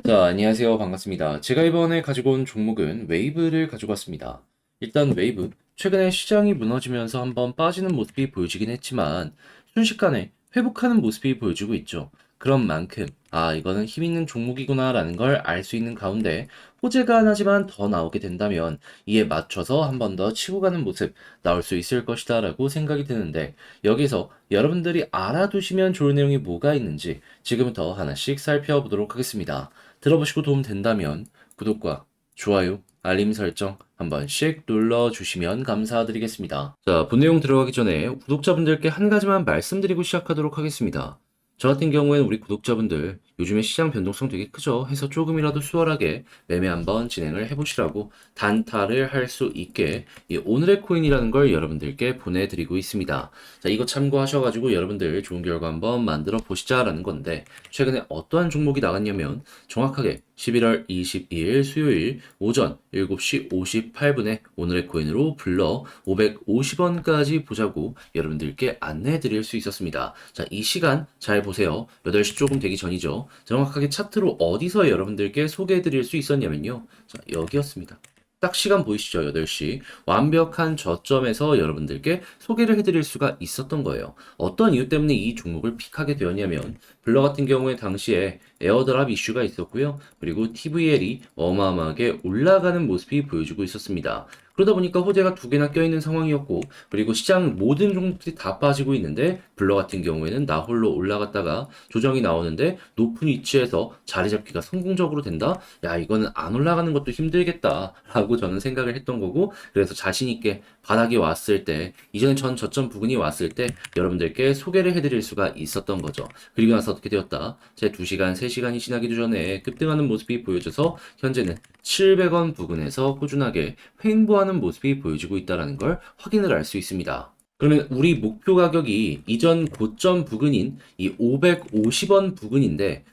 자, 안녕하세요. 반갑습니다. 제가 이번에 가지고 온 종목은 웨이브를 가지고 왔습니다. 일단 웨이브, 최근에 시장이 무너지면서 한번 빠지는 모습이 보여지긴 했지만 순식간에 회복하는 모습이 보여지고 있죠. 그런 만큼, 이거는 힘 있는 종목이구나라는 걸 알 수 있는 가운데 호재가 하나지만 더 나오게 된다면 이에 맞춰서 한 번 더 치고 가는 모습 나올 수 있을 것이다라고 생각이 드는데 여기서 여러분들이 알아두시면 좋을 내용이 뭐가 있는지 지금부터 하나씩 살펴보도록 하겠습니다. 들어보시고 도움 된다면 구독과 좋아요, 알림 설정 한 번씩 눌러주시면 감사드리겠습니다. 자, 본 내용 들어가기 전에 구독자분들께 한 가지만 말씀드리고 시작하도록 하겠습니다. 저 같은 경우에는 우리 구독자분들 요즘에 시장 변동성 되게 크죠? 해서 조금이라도 수월하게 매매 한번 진행을 해보시라고 단타를 할 수 있게 이 오늘의 코인이라는 걸 여러분들께 보내드리고 있습니다. 자, 이거 참고하셔가지고 여러분들 좋은 결과 한번 만들어 보시자라는 건데 최근에 어떠한 종목이 나갔냐면 정확하게 11월 22일 수요일 오전 7시 58분에 오늘의 코인으로 불러 550원까지 보자고 여러분들께 안내해 드릴 수 있었습니다. 자, 이 시간 잘 보세요. 8시 조금 되기 전이죠. 정확하게 차트로 어디서 여러분들께 소개해 드릴 수 있었냐면요. 자, 여기였습니다. 딱 시간 보이시죠? 8시. 완벽한 저점에서 여러분들께 소개를 해드릴 수가 있었던 거예요. 어떤 이유 때문에 이 종목을 픽하게 되었냐면, 블러 같은 경우에 당시에 에어드랍 이슈가 있었고요. 그리고 TVL이 어마어마하게 올라가는 모습이 보여주고 있었습니다. 그러다 보니까 호재가 두 개나 껴있는 상황이었고, 그리고 시장 모든 종목들이 다 빠지고 있는데, 블러 같은 경우에는 나 홀로 올라갔다가 조정이 나오는데 높은 위치에서 자리 잡기가 성공적으로 된다? 야, 이거는 안 올라가는 것도 힘들겠다. 라고 저는 생각을 했던 거고, 그래서 자신있게 바닥이 왔을 때, 이전에 전 저점 부근이 왔을 때, 여러분들께 소개를 해드릴 수가 있었던 거죠. 그리고 나서 어떻게 되었다? 제 2시간, 3시간이 지나기도 전에 급등하는 모습이 보여져서, 현재는 700원 부근에서 꾸준하게 횡보하는 모습이 보여지고 있다는 걸 확인을 할 수 있습니다. 그러면 우리 목표 가격이 이전 고점 부근인 이 550원 부근인데,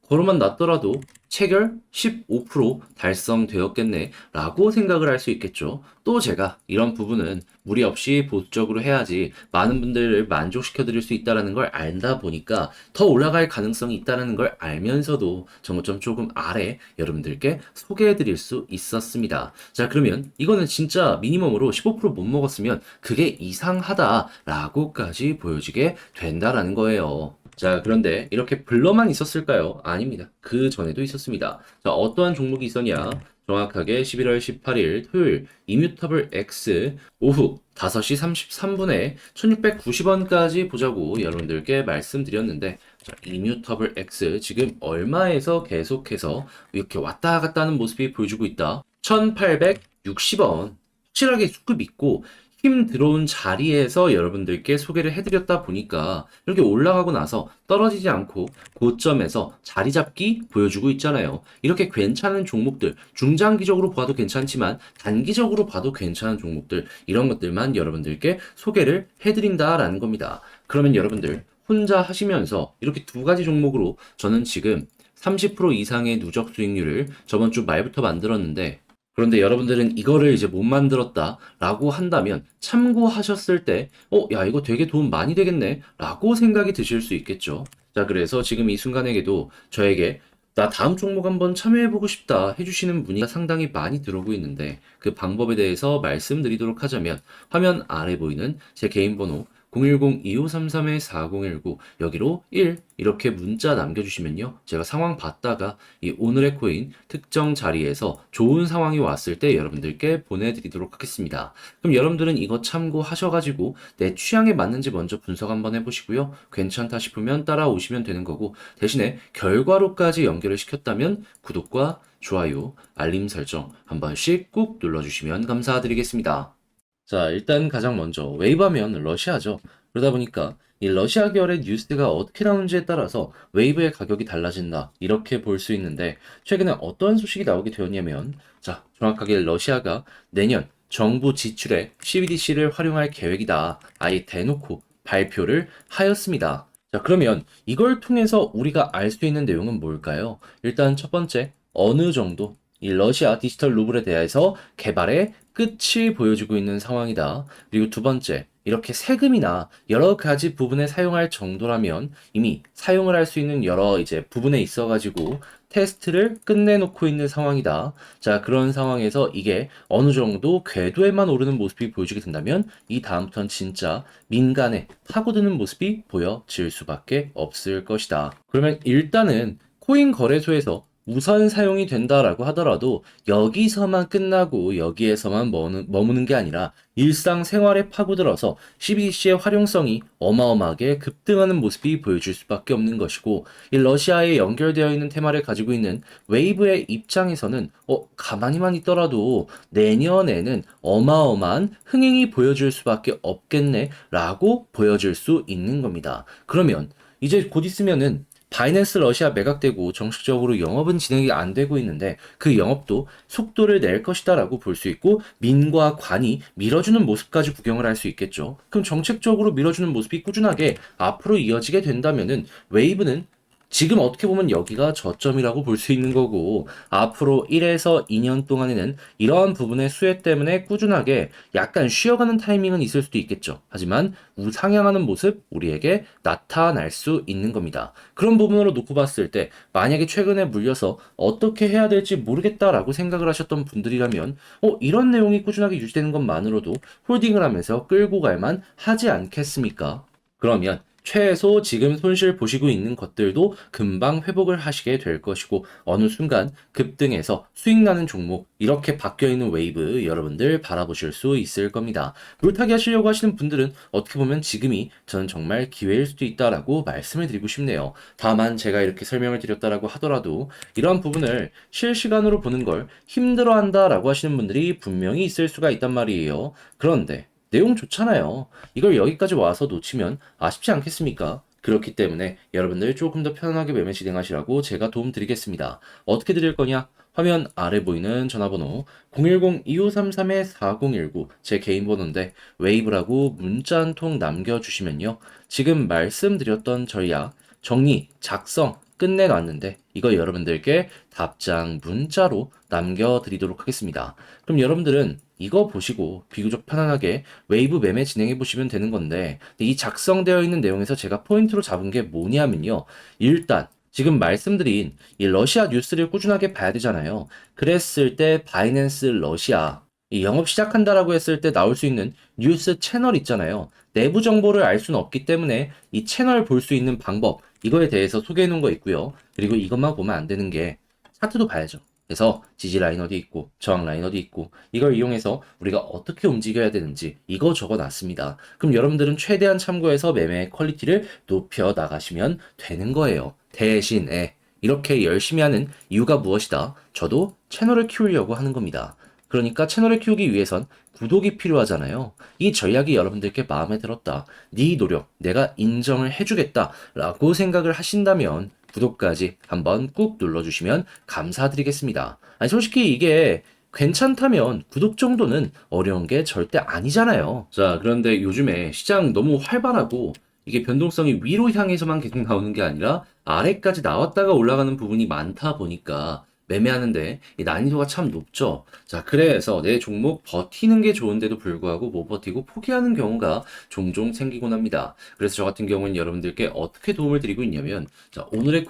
걸어만 놨더라도 체결 15% 달성되었겠네 라고 생각을 할 수 있겠죠. 또 제가 이런 부분은 무리 없이 보수적으로 해야지 많은 분들을 만족시켜 드릴 수 있다는 걸 알다 보니까 더 올라갈 가능성이 있다는 걸 알면서도 정고점 조금 아래 여러분들께 소개해 드릴 수 있었습니다. 자, 그러면 이거는 진짜 미니멈으로 15%못 먹었으면 그게 이상하다라고까지 보여지게 된다라는 거예요. 자, 그런데 이렇게 블러만 있었을까요? 아닙니다. 그 전에도 있었습니다. 자, 어떠한 종목이 있었냐? 정확하게 11월 18일 토요일 이뮤터블 X 오후 5시 33분에 1690원까지 보자고 여러분들께 말씀드렸는데, 자, 이뮤터블 X 지금 얼마에서 계속해서 이렇게 왔다 갔다 하는 모습이 보여주고 있다. 1860원. 확실하게 수급 있고 힘 들어온 자리에서 여러분들께 소개를 해드렸다 보니까 이렇게 올라가고 나서 떨어지지 않고 고점에서 자리 잡기 보여주고 있잖아요. 이렇게 괜찮은 종목들, 중장기적으로 봐도 괜찮지만 단기적으로 봐도 괜찮은 종목들, 이런 것들만 여러분들께 소개를 해드린다라는 겁니다. 그러면 여러분들 혼자 하시면서 이렇게 두 가지 종목으로 저는 지금 30% 이상의 누적 수익률을 저번 주 말부터 만들었는데, 그런데 여러분들은 이거를 이제 못 만들었다 라고 한다면 참고하셨을 때, 야, 이거 되게 도움 많이 되겠네 라고 생각이 드실 수 있겠죠. 자, 그래서 지금 이 순간에게도 저에게 나 다음 종목 한번 참여해보고 싶다 해주시는 분이 상당히 많이 들어오고 있는데, 그 방법에 대해서 말씀드리도록 하자면 화면 아래 보이는 제 개인 번호 010-2533-4019 여기로 1 이렇게 문자 남겨주시면요, 제가 상황 봤다가 이 오늘의 코인 특정 자리에서 좋은 상황이 왔을 때 여러분들께 보내드리도록 하겠습니다. 그럼 여러분들은 이거 참고하셔가지고 내 취향에 맞는지 먼저 분석 한번 해보시고요, 괜찮다 싶으면 따라오시면 되는 거고, 대신에 결과로까지 연결을 시켰다면 구독과 좋아요, 알림 설정 한 번씩 꾹 눌러주시면 감사드리겠습니다. 자, 일단 가장 먼저 웨이브하면 러시아죠. 그러다 보니까 이 러시아 계열의 뉴스가 어떻게 나오는지에 따라서 웨이브의 가격이 달라진다, 이렇게 볼 수 있는데 최근에 어떤 소식이 나오게 되었냐면, 자, 정확하게 러시아가 내년 정부 지출에 CBDC를 활용할 계획이다, 아예 대놓고 발표를 하였습니다. 자, 그러면 이걸 통해서 우리가 알 수 있는 내용은 뭘까요? 일단 첫 번째, 어느 정도 이 러시아 디지털 루블에 대해서 개발의 끝이 보여주고 있는 상황이다. 그리고 두 번째, 이렇게 세금이나 여러 가지 부분에 사용할 정도라면 이미 사용을 할 수 있는 여러 이제 부분에 있어가지고 테스트를 끝내놓고 있는 상황이다. 자, 그런 상황에서 이게 어느 정도 궤도에만 오르는 모습이 보여지게 된다면 이 다음부터는 진짜 민간에 파고드는 모습이 보여질 수밖에 없을 것이다. 그러면 일단은 코인 거래소에서 우선 사용이 된다라고 하더라도 여기서만 끝나고 여기에서만 머무는 게 아니라 일상생활에 파고들어서 CBDC의 활용성이 어마어마하게 급등하는 모습이 보여질 수밖에 없는 것이고, 이 러시아에 연결되어 있는 테마를 가지고 있는 웨이브의 입장에서는 가만히만 있더라도 내년에는 어마어마한 흥행이 보여줄 수밖에 없겠네 라고 보여질 수 있는 겁니다. 그러면 이제 곧 있으면은 바이낸스 러시아 매각되고 정식적으로 영업은 진행이 안 되고 있는데 그 영업도 속도를 낼 것이다 라고 볼 수 있고, 민과 관이 밀어주는 모습까지 구경을 할 수 있겠죠. 그럼 정책적으로 밀어주는 모습이 꾸준하게 앞으로 이어지게 된다면은 웨이브는 지금 어떻게 보면 여기가 저점이라고 볼 수 있는 거고, 앞으로 1에서 2년 동안에는 이러한 부분의 수혜 때문에 꾸준하게 약간 쉬어가는 타이밍은 있을 수도 있겠죠. 하지만 우상향하는 모습 우리에게 나타날 수 있는 겁니다. 그런 부분으로 놓고 봤을 때 만약에 최근에 물려서 어떻게 해야 될지 모르겠다라고 생각을 하셨던 분들이라면 이런 내용이 꾸준하게 유지되는 것만으로도 홀딩을 하면서 끌고 갈만 하지 않겠습니까? 그러면 최소 지금 손실 보시고 있는 것들도 금방 회복을 하시게 될 것이고, 어느 순간 급등해서 수익 나는 종목 이렇게 바뀌어 있는 웨이브 여러분들 바라보실 수 있을 겁니다. 물타기 하시려고 하시는 분들은 어떻게 보면 지금이 저는 정말 기회일 수도 있다라고 말씀을 드리고 싶네요. 다만 제가 이렇게 설명을 드렸다라고 하더라도 이러한 부분을 실시간으로 보는 걸 힘들어한다라고 하시는 분들이 분명히 있을 수가 있단 말이에요. 그런데 내용 좋잖아요. 이걸 여기까지 와서 놓치면 아쉽지 않겠습니까? 그렇기 때문에 여러분들 조금 더 편안하게 매매 진행하시라고 제가 도움 드리겠습니다. 어떻게 드릴 거냐? 화면 아래 보이는 전화번호 010-2533-4019 제 개인 번호인데 웨이브라고 문자 한 통 남겨주시면요. 지금 말씀드렸던 전략 정리, 작성 끝내놨는데 이거 여러분들께 답장 문자로 남겨드리도록 하겠습니다. 그럼 여러분들은 이거 보시고 비교적 편안하게 웨이브 매매 진행해 보시면 되는 건데, 이 작성되어 있는 내용에서 제가 포인트로 잡은 게 뭐냐면요. 일단 지금 말씀드린 이 러시아 뉴스를 꾸준하게 봐야 되잖아요. 그랬을 때 바이낸스 러시아 이 영업 시작한다라고 했을 때 나올 수 있는 뉴스 채널 있잖아요. 내부 정보를 알 수는 없기 때문에 이 채널 볼 수 있는 방법 이거에 대해서 소개해 놓은 거 있고요. 그리고 이것만 보면 안 되는 게 차트도 봐야죠. 그래서 지지 라인 어디 있고 저항 라인 어디 있고 이걸 이용해서 우리가 어떻게 움직여야 되는지 이거 적어 놨습니다. 그럼 여러분들은 최대한 참고해서 매매 퀄리티를 높여 나가시면 되는 거예요. 대신에 이렇게 열심히 하는 이유가 무엇이다? 저도 채널을 키우려고 하는 겁니다. 그러니까 채널을 키우기 위해선 구독이 필요하잖아요. 이 전략이 여러분들께 마음에 들었다. 네 노력 내가 인정을 해주겠다 라고 생각을 하신다면 구독까지 한번 꾹 눌러주시면 감사드리겠습니다. 아니, 솔직히 이게 괜찮다면 구독 정도는 어려운 게 절대 아니잖아요. 자, 그런데 요즘에 시장 너무 활발하고 이게 변동성이 위로 향해서만 계속 나오는 게 아니라 아래까지 나왔다가 올라가는 부분이 많다 보니까 매매하는데 이 난이도가 참 높죠. 자, 그래서 내 종목 버티는 게 좋은데도 불구하고 못 버티고 포기하는 경우가 종종 생기곤 합니다. 그래서 저 같은 경우는 여러분들께 어떻게 도움을 드리고 있냐면, 자, 오늘의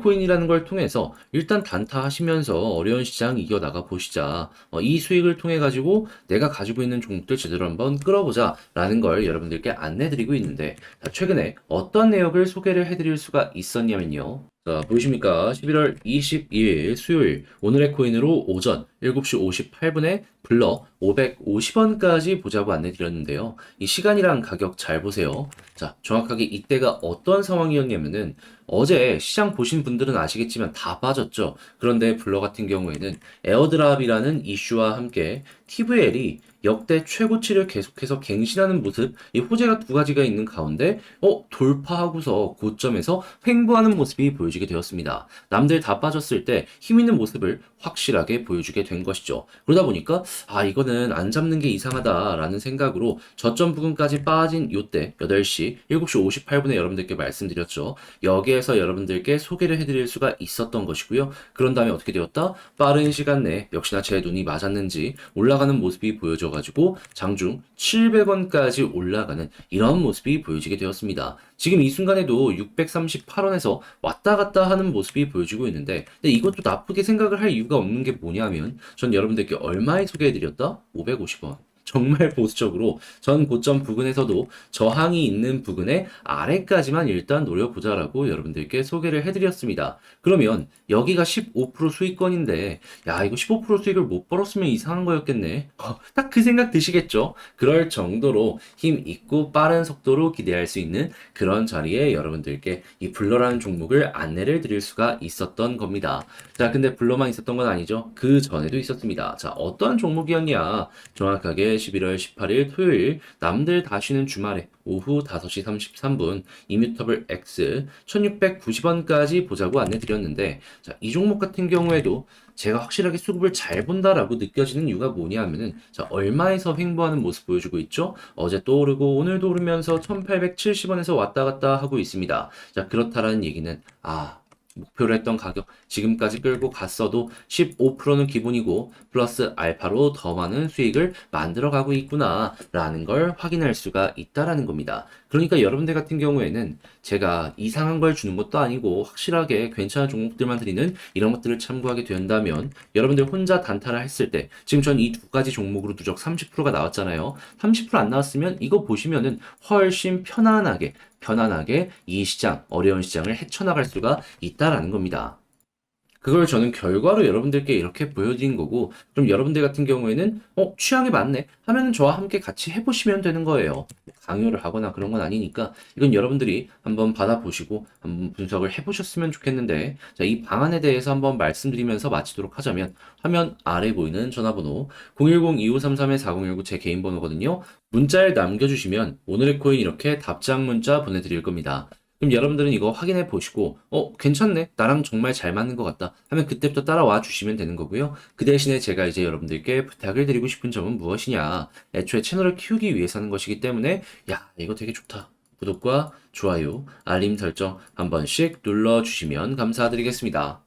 코인이라는 걸 통해서 일단 단타 하시면서 어려운 시장 이겨나가 보시자. 이 수익을 통해 가지고 내가 가지고 있는 종목들 제대로 한번 끌어보자 라는 걸 여러분들께 안내 드리고 있는데, 자, 최근에 어떤 내역을 소개를 해드릴 수가 있었냐면요. 자, 보이십니까? 11월 22일 수요일 오늘의 코인으로 오전 7시 58분에 불러 550원까지 보자고 안내 드렸는데요. 이 시간이랑 가격 잘 보세요. 자, 정확하게 이때가 어떤 상황이었냐면은 어제 시장 보신 분들은 아시겠지만 다 빠졌죠. 그런데 블러 같은 경우에는 에어드랍이라는 이슈와 함께 TVL이 역대 최고치를 계속해서 갱신하는 모습, 이 호재가 두 가지가 있는 가운데 돌파하고서 고점에서 횡보하는 모습이 보여지게 되었습니다. 남들 다 빠졌을 때 힘 있는 모습을 확실하게 보여주게 된 것이죠. 그러다 보니까 이거는 안 잡는 게 이상하다라는 생각으로 저점 부근까지 빠진 요때 8시 7시 58분에 여러분들께 말씀드렸죠. 여기에서 여러분들께 소개를 해드릴 수가 있었던 것이고요. 그런 다음에 어떻게 되었다? 빠른 시간 내에 역시나 제 눈이 맞았는지 올라가는 모습이 보여져 좋아져가지고 장중 700원까지 올라가는 이런 모습이 보여지게 되었습니다. 지금 이 순간에도 638원에서 왔다 갔다 하는 모습이 보여지고 있는데, 근데 이것도 나쁘게 생각을 할 이유가 없는 게 뭐냐면, 전 여러분들께 얼마에 소개해드렸다? 550원. 정말 보수적으로 전 고점 부근에서도 저항이 있는 부근의 아래까지만 일단 노려보자라고 여러분들께 소개를 해드렸습니다. 그러면 여기가 15% 수익권인데, 야, 이거 15% 수익을 못 벌었으면 이상한 거였겠네. 딱 그 생각 드시겠죠? 그럴 정도로 힘 있고 빠른 속도로 기대할 수 있는 그런 자리에 여러분들께 이 블러라는 종목을 안내를 드릴 수가 있었던 겁니다. 자, 근데 블러만 있었던 건 아니죠. 그 전에도 있었습니다. 자, 어떤 종목이었냐? 정확하게 11월 18일 토요일 남들 다 쉬는 주말에 오후 5시 33분 이뮤터블 X 1690원까지 보자고 안내 드렸는데, 자, 이 종목 같은 경우에도 제가 확실하게 수급을 잘 본다라고 느껴지는 이유가 뭐냐 하면은, 자, 얼마에서 횡보하는 모습 보여주고 있죠? 어제 또 오르고 오늘도 오르면서 1870원에서 왔다 갔다 하고 있습니다. 자, 그렇다라는 얘기는, 목표로 했던 가격 지금까지 끌고 갔어도 15%는 기본이고 플러스 알파로 더 많은 수익을 만들어가고 있구나 라는 걸 확인할 수가 있다라는 겁니다. 그러니까 여러분들 같은 경우에는 제가 이상한 걸 주는 것도 아니고 확실하게 괜찮은 종목들만 드리는 이런 것들을 참고하게 된다면, 여러분들 혼자 단타를 했을 때 지금 전 이 두 가지 종목으로 누적 30%가 나왔잖아요. 30%안 나왔으면 이거 보시면은 훨씬 편안하게 이 시장, 어려운 시장을 헤쳐나갈 수가 있다라는 겁니다. 그걸 저는 결과로 여러분들께 이렇게 보여드린 거고, 그럼 여러분들 같은 경우에는 취향이 맞네 하면은 저와 함께 같이 해보시면 되는 거예요. 강요를 하거나 그런 건 아니니까 이건 여러분들이 한번 받아보시고 한번 분석을 해보셨으면 좋겠는데, 자, 이 방안에 대해서 한번 말씀드리면서 마치도록 하자면, 화면 아래 보이는 전화번호 010-2533-4019 제 개인 번호거든요. 문자를 남겨주시면 오늘의 코인 이렇게 답장 문자 보내드릴 겁니다. 그럼 여러분들은 이거 확인해 보시고, 괜찮네, 나랑 정말 잘 맞는 것 같다 하면 그때부터 따라와 주시면 되는 거고요. 그 대신에 제가 이제 여러분들께 부탁을 드리고 싶은 점은 무엇이냐, 애초에 채널을 키우기 위해서 하는 것이기 때문에, 야, 이거 되게 좋다, 구독과 좋아요, 알림 설정 한 번씩 눌러주시면 감사드리겠습니다.